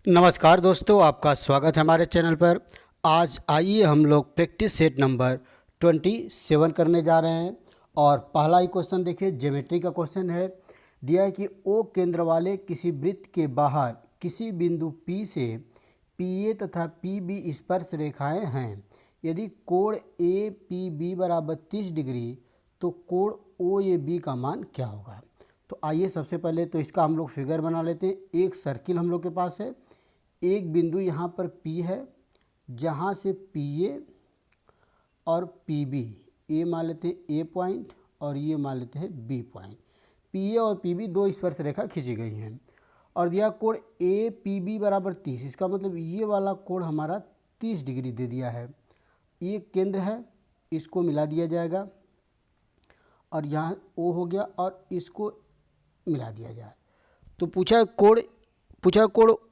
नमस्कार दोस्तों, आपका स्वागत है हमारे चैनल पर। आज आइए हम लोग प्रैक्टिस सेट नंबर 27 करने जा रहे हैं। और पहला ही क्वेश्चन देखिए, ज्योमेट्री का क्वेश्चन है। दिया है कि ओ केंद्र वाले किसी वृत्त के बाहर किसी बिंदु P से PA तथा PB स्पर्श रेखाएं हैं। यदि कोण APB बराबर 30 डिग्री तो कोण OAB का मान क्या होगा। तो आइए सबसे पहले तो इसका हम लोग फिगर बना लेते हैं। एक सर्किल हम लोग के पास है, एक बिंदु यहाँ पर P है, जहाँ से PA और PB, ए मान लेते हैं A पॉइंट और ये मान लेते हैं B पॉइंट। PA और PB दो स्पर्श रेखा खींची गई हैं और दिया कोण APB बराबर 30। इसका मतलब ये वाला कोण हमारा 30 डिग्री दे दिया है। ये केंद्र है, इसको मिला दिया जाएगा और यहाँ O हो गया और इसको मिला दिया जाए। तो पूछा कोण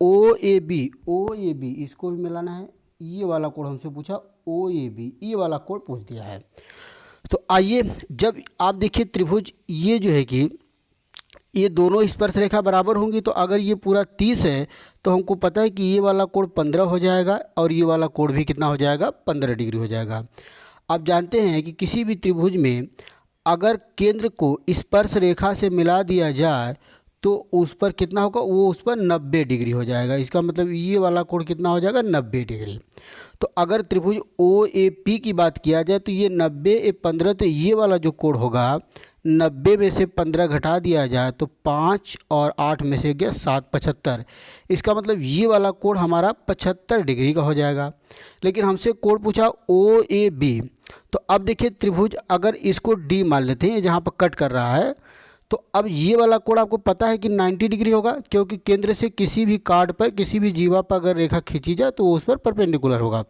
OAB इसको भी मिलाना है। ये वाला कोण हमसे पूछा OAB, ये वाला कोण पूछ दिया है। तो आइए, जब आप देखिए त्रिभुज ये जो है कि ये दोनों स्पर्श रेखा बराबर होंगी, तो अगर ये पूरा 30 है तो हमको पता है कि ये वाला कोण 15 हो जाएगा और ये वाला कोण भी कितना हो जाएगा, 15 डिग्री हो जाएगा। आप जानते हैं कि किसी भी त्रिभुज में अगर केंद्र को स्पर्श रेखा से मिला दिया जाए तो उस पर कितना होगा, वो उस पर 90 डिग्री हो जाएगा। इसका मतलब ये वाला कोण कितना हो जाएगा, 90 डिग्री। तो अगर त्रिभुज OAP की बात किया जाए तो ये 90 15, तो ये वाला जो कोण होगा 90 में से 15 घटा दिया जाए तो 5 और 8 में से गया 7, 75। इसका मतलब ये वाला कोण हमारा 75 डिग्री का हो जाएगा। लेकिन हमसे कोण पूछा OAB। तो अब देखिए त्रिभुज, अगर इसको D मान लेते हैं, जहाँ पर कट कर रहा है, तो अब ये वाला कोण आपको पता है कि 90 डिग्री होगा, क्योंकि केंद्र से किसी भी कार्ड पर, किसी भी जीवा पर अगर रेखा खींची जाए तो उस पर परपेंडिकुलर होगा।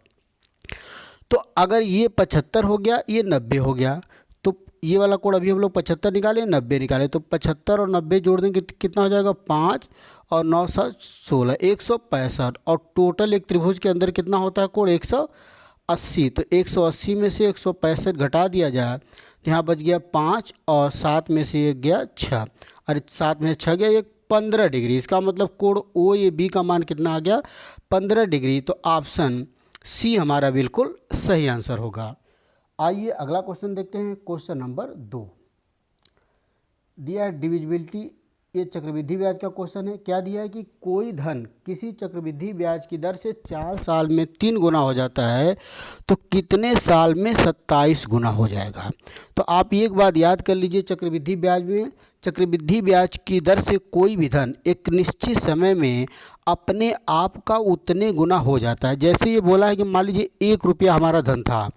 तो अगर ये 75 हो गया, ये 90 हो गया, तो ये वाला कोण अभी हम लोग 75 निकाले, 90 निकाले, तो 75 और 90 जोड़ देंगे कितना हो जाएगा, 5 और 9 7 16, 165। और टोटल एक त्रिभुज के अंदर कितना होता है कोण, 180। तो 180 में से 165 घटा दिया जाए, यहाँ बच गया 5 और 7 में से एक गया 6, और 7 में से 6 गया, एक 15 डिग्री। इसका मतलब कोण OAB का मान कितना आ गया, 15 डिग्री। तो ऑप्शन सी हमारा बिल्कुल सही आंसर होगा। आइए अगला क्वेश्चन देखते हैं। क्वेश्चन नंबर 2 दिया है डिविजिबिलिटी, ये चक्रवृद्धि ब्याज का क्वेश्चन है। क्या दिया है कि कोई धन किसी चक्रवृद्धि ब्याज की दर से 4 साल में 3 गुना हो जाता है तो कितने साल में 27 गुना हो जाएगा। तो आप एक बात याद कर लीजिए, चक्रवृद्धि ब्याज में, चक्रवृद्धि ब्याज की दर से कोई भी धन एक निश्चित समय में अपने आप का उतने गुना हो जाता है। जैसे ये बोला है कि मान लीजिए 1 रुपया हमारा धन था,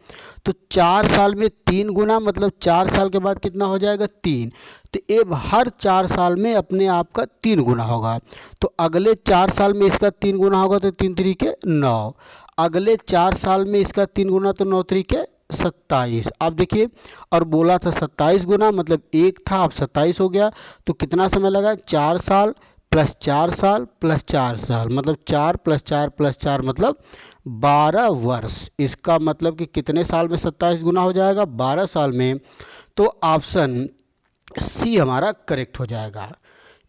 तो 4 साल में 3 गुना, मतलब 4 साल के बाद कितना हो जाएगा, 3। तो ये हर 4 साल में अपने आप का 3 गुना होगा। तो अगले 4 साल में इसका 3 गुना होगा, तो 3 तरीके 9। अगले 4 साल में इसका 3 गुना, तो 9 तरीके 27। अब देखिए, और बोला था 27 गुना, मतलब 1 था, अब 27 हो गया। तो कितना समय लगा, 4 साल प्लस 4 साल प्लस 4 साल, मतलब 4 प्लस 4 प्लस 4 मतलब 12 वर्ष। इसका मतलब कि कितने साल में 27 गुना हो जाएगा, 12 साल में। तो ऑप्शन सी हमारा करेक्ट हो जाएगा।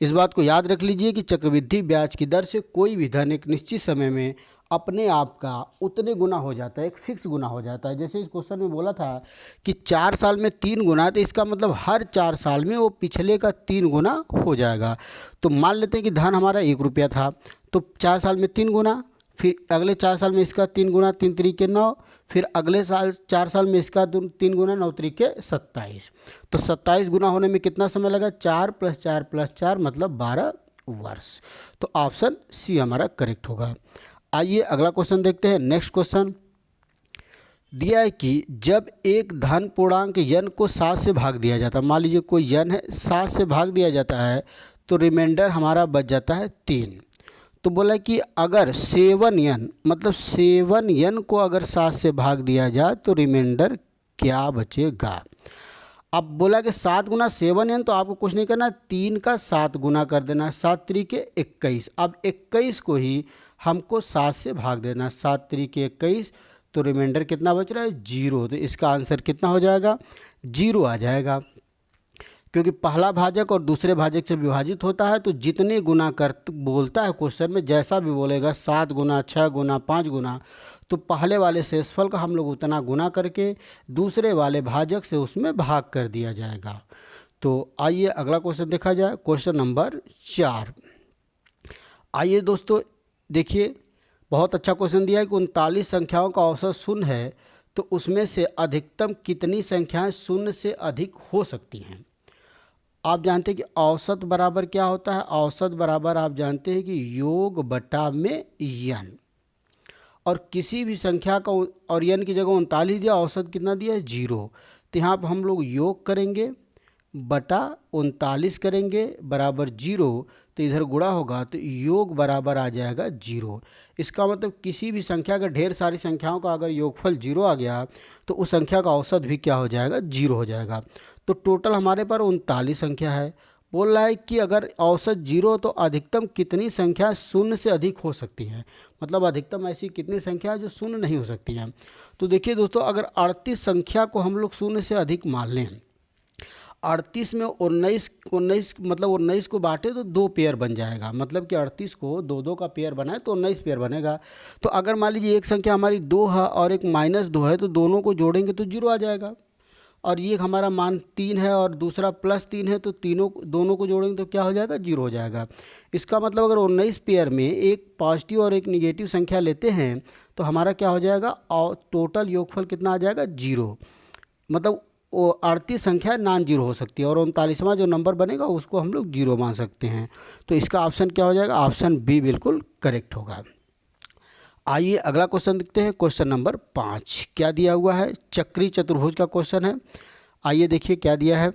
इस बात को याद रख लीजिए कि चक्रवृद्धि ब्याज की दर से कोई भी धन एक निश्चित समय में अपने आप का उतने गुना हो जाता है, एक फिक्स गुना हो जाता है। जैसे इस क्वेश्चन में बोला था कि 4 साल में 3 गुना, तो इसका मतलब हर 4 साल में वो पिछले का 3 गुना हो जाएगा। तो मान लेते हैं कि धन हमारा 1 रुपया था, तो 4 साल में 3 गुना, फिर अगले 4 साल में इसका 3 गुना, 3 तरीके 9, फिर अगले साल 4 साल में इसका 3 गुना, 9 तरीके 27। तो 27 गुना होने में कितना समय लगा, 4 प्लस 4 प्लस 4 मतलब 12 वर्ष। तो ऑप्शन सी हमारा करेक्ट होगा। आइए अगला क्वेश्चन देखते हैं। नेक्स्ट क्वेश्चन दिया है कि जब एक धन पूर्णांक n को 7 से भाग दिया जाता है, मान लीजिए कोई n है, 7 से भाग दिया जाता है, तो रिमाइंडर हमारा बच जाता है 3। तो बोला कि अगर 7n, मतलब 7n को अगर 7 से भाग दिया जाए तो रिमाइंडर क्या बचेगा। अब बोला कि 7 गुना 7n, तो आपको कुछ नहीं करना, 3 का 7 गुना कर देना, 7 तरीके 21। अब 21 को ही हमको 7 से भाग देना, 7 तरीके 21, तो रिमाइंडर कितना बच रहा है, 0। तो इसका आंसर कितना हो जाएगा, 0 आ जाएगा। क्योंकि पहला भाजक और दूसरे भाजक से विभाजित होता है, तो जितने गुना कर बोलता है क्वेश्चन में, जैसा भी बोलेगा 7 गुना, 6 गुना, 5 गुना, तो पहले वाले शेषफल का हम लोग उतना गुना करके दूसरे वाले भाजक से उसमें भाग कर दिया जाएगा। तो आइए अगला क्वेश्चन देखा जाए, क्वेश्चन नंबर 4। आइए दोस्तों देखिए, बहुत अच्छा क्वेश्चन दिया है कि 39 संख्याओं का औसत शून्य है, तो उसमें से अधिकतम कितनी संख्याएं शून्य से अधिक हो सकती हैं। आप जानते हैं कि औसत बराबर क्या होता है। औसत बराबर आप जानते हैं कि योग बटा में यन, और किसी भी संख्या का और यन की जगह 39 दिया, औसत कितना दिया है 0। तो यहाँ पर हम लोग योग करेंगे बटा 39 करेंगे बराबर 0, तो इधर गुणा होगा तो योग बराबर आ जाएगा 0। इसका मतलब किसी भी संख्या का, ढेर सारी संख्याओं का अगर योगफल 0 आ गया तो उस संख्या का औसत भी क्या हो जाएगा, 0 हो जाएगा। तो टोटल हमारे पास 39 संख्या है। बोल रहा है कि अगर औसत 0 तो अधिकतम कितनी संख्या शून्य से अधिक हो सकती है, मतलब अधिकतम ऐसी कितनी संख्या है जो शून्य नहीं हो सकती है। तो देखिए दोस्तों, अगर 38 संख्या को हम लोग शून्य से अधिक मान लें, 38 में 19 मतलब 19 को बांटे तो 2 पेयर बन जाएगा, मतलब कि 38 को 2 का पेयर बनाए तो 19 पेयर बनेगा। तो अगर मान लीजिए एक संख्या हमारी 2 है और एक -2 है, तो दोनों को जोड़ेंगे तो 0 आ जाएगा। और ये हमारा मान 3 है और दूसरा +3 है, तो दोनों को जोड़ेंगे तो क्या हो जाएगा, 0 हो जाएगा। इसका मतलब अगर 19 पेयर में एक पॉजिटिव और एक निगेटिव संख्या लेते हैं तो हमारा क्या हो जाएगा, और टोटल योगफल कितना आ जाएगा, 0। मतलब वो 38 संख्या नॉन जीरो हो सकती है और 39वां जो नंबर बनेगा उसको हम लोग 0 मान सकते हैं। तो इसका ऑप्शन क्या हो जाएगा, ऑप्शन बी बिल्कुल करेक्ट होगा। आइए अगला क्वेश्चन देखते हैं, क्वेश्चन नंबर 5। क्या दिया हुआ है, चक्री चतुर्भुज का क्वेश्चन है। आइए देखिए क्या दिया है।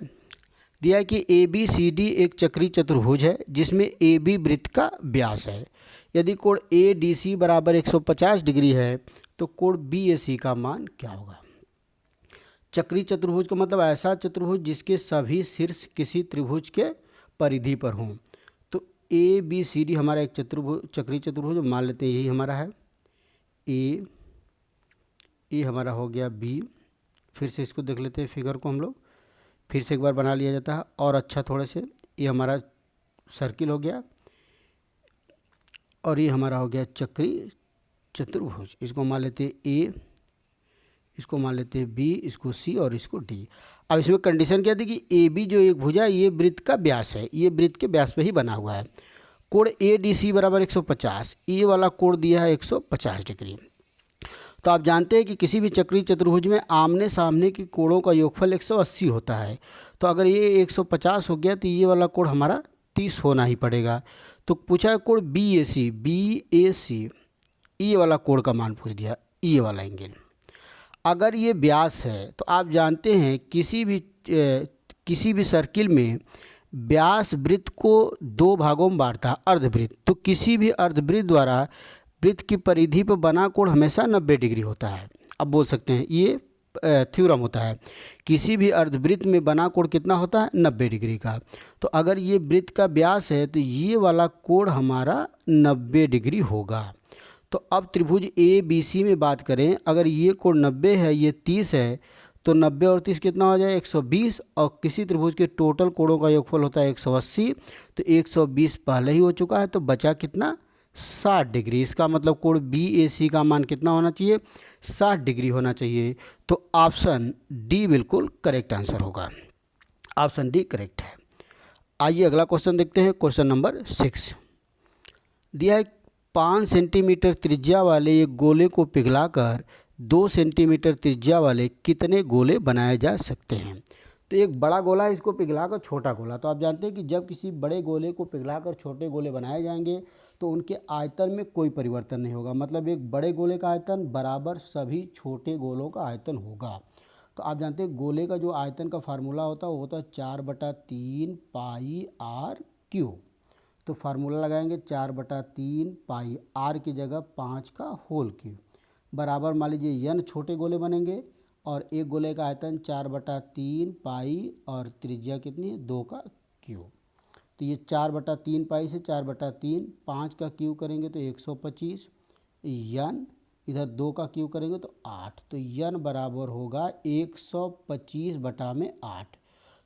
दिया है कि ABCD एक चक्री चतुर्भुज है जिसमें AB वृत्त का व्यास है। यदि कोण ADC बराबर 150 डिग्री है तो कोण BAC का मान क्या होगा। चक्री चतुर्भुज का मतलब ऐसा चतुर्भुज जिसके सभी शीर्ष किसी त्रिभुज के परिधि पर हों। तो ABCD हमारा एक चक्री चतुर्भुज मान लेते हैं, यही हमारा है ए हमारा हो गया B। फिर से इसको देख लेते हैं, फिगर को हम लोग फिर से एक बार बना लिया जाता है और अच्छा थोड़े से। ये हमारा सर्किल हो गया और ये हमारा हो गया चक्री चतुर्भुज। इसको मान लेते हैं A, इसको मान लेते हैं B, इसको C और इसको D। अब इसमें कंडीशन क्या थी कि AB जो एक भुजा ये वृत्त का व्यास है, ये वृत्त के व्यास पे ही बना हुआ है। कोण ADC बराबर 150, ये वाला कोण दिया है 150 डिग्री। तो आप जानते हैं कि किसी भी चक्री चतुर्भुज में आमने सामने के कोणों का योगफल 180 होता है। तो अगर ये 150 हो गया तो ये वाला कोण हमारा 30 होना ही पड़ेगा। तो पूछा है कोण BAC, ये वाला कोण का मान पूछ दिया, ये वाला एंगल। अगर ये व्यास है तो आप जानते हैं किसी भी सर्किल में व्यास वृत्त को 2 भागों में बांटता है, अर्धवृत्त। तो किसी भी अर्धवृत्त द्वारा वृत्त की परिधि पर बना कोण हमेशा 90 डिग्री होता है। अब बोल सकते हैं ये थ्योरम होता है, किसी भी अर्धवृत्त में बना कोण कितना होता है, 90 डिग्री का। तो अगर ये वृत्त का व्यास है तो ये वाला कोण हमारा 90 डिग्री होगा। तो अब त्रिभुज ABC में बात करें, अगर ये कोण 90 है, ये 30 है, तो 90 और 30 कितना हो जाए, 120। और किसी त्रिभुज के टोटल कोणों का योगफल होता है 180, तो 120 पहले ही हो चुका है, तो बचा कितना, 60 डिग्री। इसका मतलब कोण BAC का मान कितना होना चाहिए, 60 डिग्री होना चाहिए। तो ऑप्शन डी बिल्कुल करेक्ट आंसर होगा, ऑप्शन डी करेक्ट है। आइए अगला क्वेश्चन देखते हैं, क्वेश्चन नंबर 6। दिया है 5 सेंटीमीटर त्रिज्या वाले एक गोले को पिघलाकर 2 सेंटीमीटर त्रिज्या वाले कितने गोले बनाए जा सकते हैं। तो एक बड़ा गोला है, इसको पिघलाकर छोटा गोला। तो आप जानते हैं कि जब किसी बड़े गोले को पिघलाकर छोटे गोले बनाए जाएंगे तो उनके आयतन में कोई परिवर्तन नहीं होगा। मतलब एक बड़े गोले का आयतन बराबर सभी छोटे गोलों का आयतन होगा। तो आप जानते हैं गोले का जो आयतन का फार्मूला होता है वो होता है 4/3 पाई आर क्यूब। तो फार्मूला लगाएंगे 4/3 पाई आर की जगह 5 का होल क्यूब बराबर, मान लीजिए n छोटे गोले बनेंगे और एक गोले का आयतन 4/3 पाई और त्रिज्या कितनी है, 2 का क्यूब। तो ये 4/3 पाई से 4/3 5 का क्यूब करेंगे तो 125, n इधर 2 का क्यूब करेंगे तो 8। तो n बराबर होगा 125/8।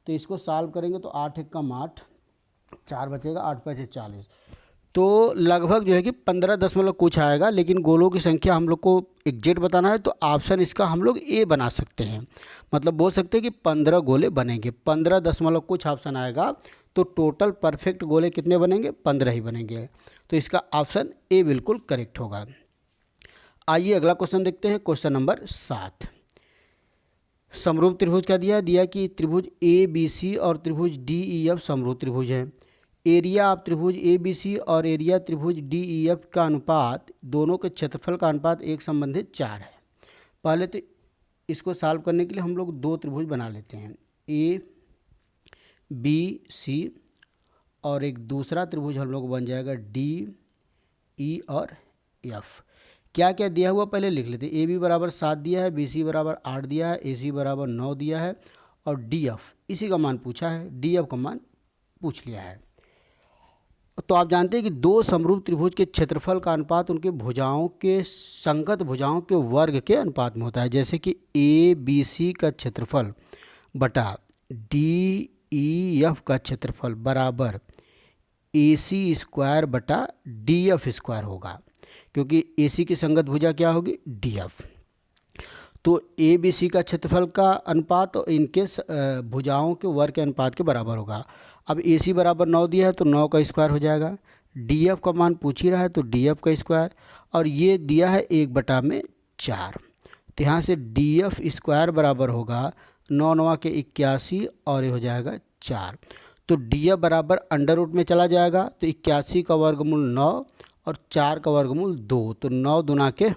तो इसको सॉल्व करेंगे तो 8 एकम 8, 4 बचेगा, 8 5 40। तो लगभग जो है कि 15 दशमलव कुछ आएगा, लेकिन गोलों की संख्या हम लोग को एग्जैक्ट बताना है तो ऑप्शन इसका हम लोग ए बना सकते हैं। मतलब बोल सकते हैं कि 15 गोले बनेंगे, 15 दशमलव कुछ ऑप्शन आएगा तो टोटल परफेक्ट गोले कितने बनेंगे, 15 ही बनेंगे। तो इसका ऑप्शन ए बिल्कुल करेक्ट होगा। आइए अगला क्वेश्चन देखते हैं, क्वेश्चन नंबर 7। समरूप त्रिभुज का दिया कि त्रिभुज ए बी सी और त्रिभुज डी ई एफ समरूप त्रिभुज हैं। एरिया ऑफ त्रिभुज ए बी सी और एरिया त्रिभुज डी ई एफ का अनुपात, दोनों के क्षेत्रफल का अनुपात एक संबंधित 4 है। पहले तो इसको सॉल्व करने के लिए हम लोग दो त्रिभुज बना लेते हैं, ए बी सी, और एक दूसरा त्रिभुज हम लोग बन जाएगा डी ई और एफ। क्या क्या दिया हुआ पहले लिख लेते हैं। ए बी बराबर 7 दिया है, बी सी बराबर 8 दिया है, ए सी बराबर 9 दिया है, और डी एफ इसी का मान पूछा है, डी एफ का मान पूछ लिया है। तो आप जानते हैं कि दो समरूप त्रिभुज के क्षेत्रफल का अनुपात उनके भुजाओं के संगत भुजाओं के वर्ग के अनुपात में होता है। जैसे कि ए बी सी का क्षेत्रफल बटा डी ई एफ का क्षेत्रफल बराबर ए सी स्क्वायर बटा डी एफ स्क्वायर होगा, क्योंकि ए सी की संगत भुजा क्या होगी, डी एफ। तो ए बी सी का क्षेत्रफल का अनुपात और इनके भुजाओं के वर्ग के अनुपात के बराबर होगा। अब ए सी बराबर 9 दिया है तो 9 का स्क्वायर हो जाएगा, डी एफ का मान पूछ ही रहा है तो डी एफ का स्क्वायर, और ये दिया है 1/4। तो यहाँ से डी एफ स्क्वायर बराबर होगा 9 9 के 81 और ये हो जाएगा 4। तो डी एफ बराबर अंडर रूट में चला जाएगा, तो 81 का वर्गमूल 9 और 4 का वर्गमूल 2, तो 9 दूना के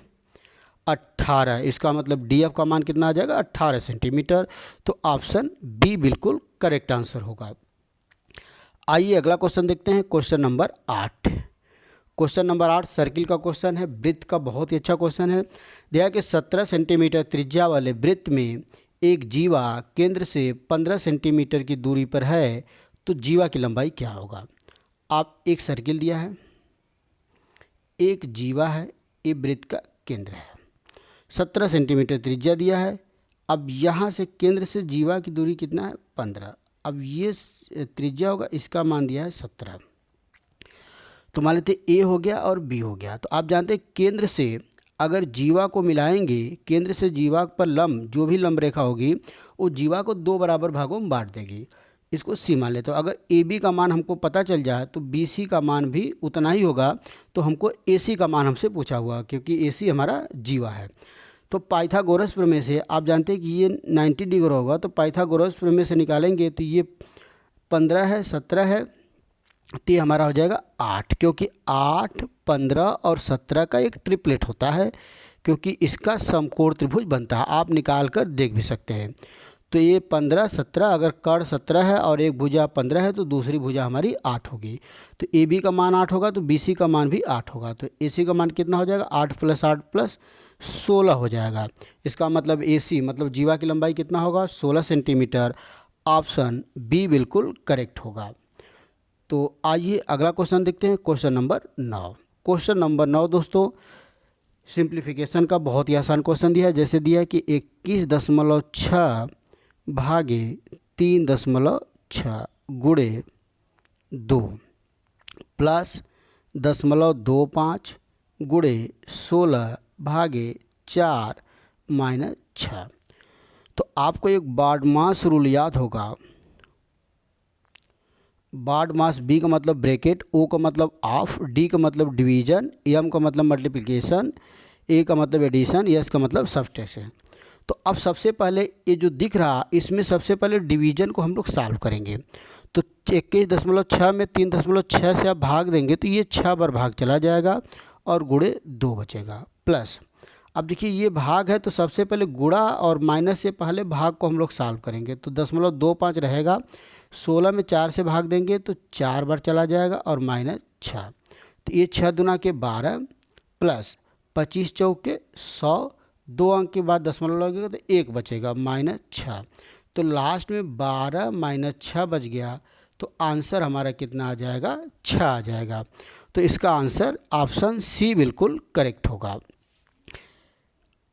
18। इसका मतलब डी एफ का मान कितना आ जाएगा, 18 सेंटीमीटर। तो ऑप्शन बी बिल्कुल करेक्ट आंसर होगा। आइए अगला क्वेश्चन देखते हैं, question number 8। Question number 8 circle का क्वेश्चन है, वृत्त का बहुत ही अच्छा क्वेश्चन है। दिया कि 17 सेंटीमीटर त्रिज्या वाले वृत्त में एक जीवा केंद्र से 15 सेंटीमीटर की दूरी पर है, तो जीवा की लंबाई क्या होगा। आप एक सर्किल दिया है, एक जीवा है, ये वृत्त का केंद्र है, 17 सेंटीमीटर त्रिज्या दिया है। अब यहाँ से केंद्र से जीवा की दूरी कितना है, 15। अब ये त्रिज्या होगा, इसका मान दिया है 17। तो मान लेते ए हो गया और बी हो गया। तो आप जानते हैं केंद्र से अगर जीवा को मिलाएंगे, केंद्र से जीवा पर लंब जो भी लंब रेखा होगी वो जीवा को 2 बराबर भागों में बांट देगी। इसको सी मान लेते हो। अगर ए बी का मान हमको पता चल जाए तो बी सी का मान भी उतना ही होगा। तो हमको ए सी का मान हमसे पूछा हुआ, क्योंकि ए सी हमारा जीवा है। तो पाइथागोरस प्रमेय से आप जानते हैं कि ये 90 डिग्री होगा, तो पाइथागोरस प्रमेय से निकालेंगे तो ये 15 है, 17 है, तो ये हमारा हो जाएगा 8, क्योंकि 8, 15 और 17 का एक ट्रिपलेट होता है, क्योंकि इसका समकोण त्रिभुज बनता है। आप निकाल कर देख भी सकते हैं। तो ये 15, 17, अगर कर्ण 17 है और एक भुजा 15 है तो दूसरी भुजा हमारी 8 होगी। तो ए बी का मान 8 होगा, तो बी सी का मान भी 8 होगा। तो ए सी का मान कितना हो जाएगा, 8 + 8 + 16 हो जाएगा। इसका मतलब ए सी मतलब जीवा की लंबाई कितना होगा, 16 सेंटीमीटर। ऑप्शन बी बिल्कुल करेक्ट होगा। तो आइए अगला क्वेश्चन देखते हैं, क्वेश्चन नंबर 9। क्वेश्चन नंबर 9 दोस्तों सिंप्लीफिकेशन का बहुत ही आसान क्वेश्चन दिया है। जैसे दिया है कि 21.6 भागे 3.6 गुणे 2 प्लस 0.25 गुणे 16 भागे 4 माइनस 6। तो आपको एक बाडमास रूल याद होगा। बाडमास, बी का मतलब ब्रैकेट, ओ का मतलब ऑफ, डी का मतलब डिवीजन, एम का मतलब मल्टीप्लिकेशन, ए का मतलब एडिशन, एस का मतलब सब्सट्रैक्शन। तो अब सबसे पहले ये जो दिख रहा, इसमें सबसे पहले डिवीजन को हम लोग सॉल्व करेंगे। तो 21.6 में 3.6 से आप भाग देंगे तो ये 6 बार भाग चला जाएगा और गुणे 2 बचेगा। प्लस अब देखिए ये भाग है, तो सबसे पहले गुणा और माइनस से पहले भाग को हम लोग सॉल्व करेंगे। तो 0.25 रहेगा, 16 में 4 से भाग देंगे तो 4 बार चला जाएगा और माइनस 6। तो ये 6 दूना के 12 प्लस 25 चौके 100, 2 अंक के बाद दशमलव लगेगा तो 1 बचेगा माइनस 6। तो लास्ट में 12 माइनस 6 बच गया। तो आंसर हमारा कितना आ जाएगा, 6 आ जाएगा। तो इसका आंसर ऑप्शन सी बिल्कुल करेक्ट होगा।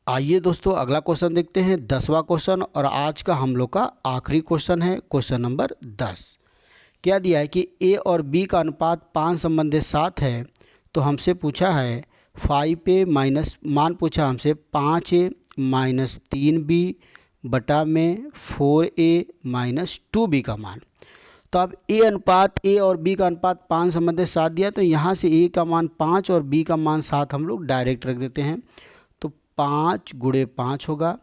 आइए दोस्तों अगला क्वेश्चन देखते हैं, 10वां क्वेश्चन, और आज का हम लोग का आखिरी क्वेश्चन है, क्वेश्चन नंबर 10। क्या दिया है कि ए और बी का अनुपात 5 संबंधित 7 है। तो हमसे पूछा है 5a माइनस, मान पूछा हमसे 5a माइनस 3b बटा में 4a माइनस 2b का मान। तो अब ए और बी का अनुपात 5 संबंधित 7 दिया, तो यहाँ से ए का मान 5 और बी का मान 7 हम लोग डायरेक्ट रख देते हैं। तो 5 गुणे 5 होगा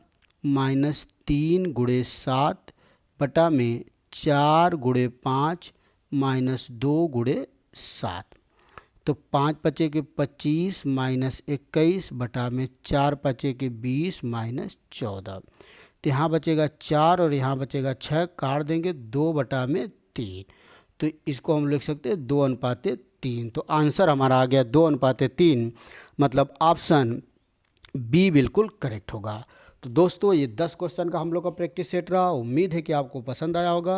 माइनस 3 गुणे 7 बटा में 4 गुणे 5 माइनस 2 गुणे 7। तो 5 पचे के 25 माइनस 21 बटा में 4 पचे के 20 माइनस 14। तो यहाँ बचेगा 4 और यहाँ बचेगा 6, काट देंगे 2 बटा में 3। तो इसको हम लिख सकते हैं 2:3। तो आंसर हमारा आ गया 2:3, मतलब ऑप्शन बी बिल्कुल करेक्ट होगा। तो दोस्तों ये 10 क्वेश्चन का हम लोग का प्रैक्टिस सेट रहा। उम्मीद है कि आपको पसंद आया होगा।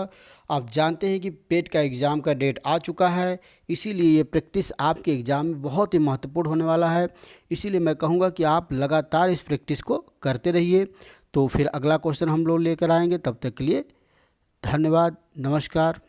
आप जानते हैं कि पेट का एग्ज़ाम का डेट आ चुका है, इसीलिए ये प्रैक्टिस आपके एग्ज़ाम में बहुत ही महत्वपूर्ण होने वाला है। इसीलिए मैं कहूँगा कि आप लगातार इस प्रैक्टिस को करते रहिए। तो फिर अगला क्वेश्चन हम लोग लेकर आएंगे, तब तक के लिए धन्यवाद, नमस्कार।